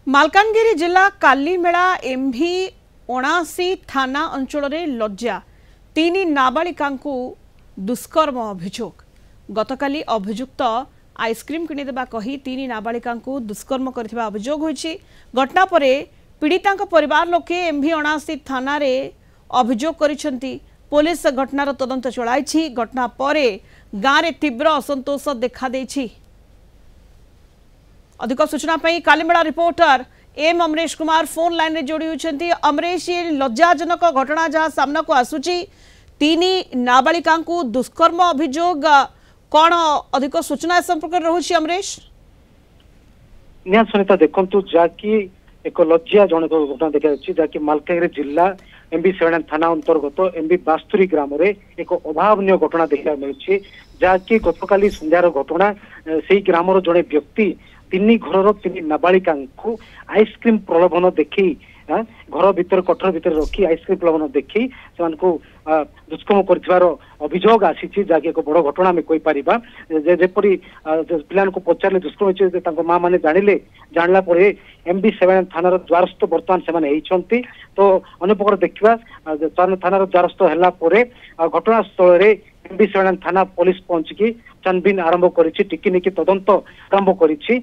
मालकानगिरी जिला कालीमेला एमभी 79 थाना अंचल लज्जा तीन नाबालिका दुष्कर्म अभियोग गतकाली अभियुक्त आइसक्रीम किणीदेवा कही तीन नाबालिका दुष्कर्म करथिबा अभियोग होइछि। घटना पर पीड़िता परिवार लोके एमभी 79 थाना रे अभियोग करिसेंती। पुलिस घटनार तदंत चलाइछि। घटना पर गाँव में तीव्र असंतोष देखा देछि। अधिक सूचना पाई Kalimela reporter M Amaresh Kumar phone line रे जोड़ी होती। अमरेश, ये लज्जाजनक घटना जहाँ सामना को आसुची, तीन नाबालिका दुष्कर्म अभियोग, कौन अधिक सूचना संपर्क रहुछि अमरेश? निया सुनीता देखंतु जाकि एक लज्जा जनक घटना देखा जाकि मालकानगिरी जिला एमबी 7 थाना अंतर्गत एमबी बास्तुरी ग्राम रे एक अभावनीय घटना देखा मिली। जाकि गतकाली संध्यार घटना से ग्रामर जड़े व्यक्ति तीन घर तीन नाबालिका आइसक्रीम प्रलोभन देखी घर भीतर कठर भीतर रखी आइसक्रीम प्रलोभन देखी से दुष्कर्म कर अभियोग आसी। जहाँकि एक बड़ घटना आम कहीपर जेपरी पिला पचारे दुष्कर्म माँ मैंने जानला एमबी 7 थानार द्वारस्थ बर्तमान से तो अन्य प्रकार देखा थानार द्वारस्थ है घटनास्थल एमबी 7 थाना पुलिस पहुंचिकी छानबीन आरंभ करिछि। टिकिनिकी तदंत आरंभ करिछि।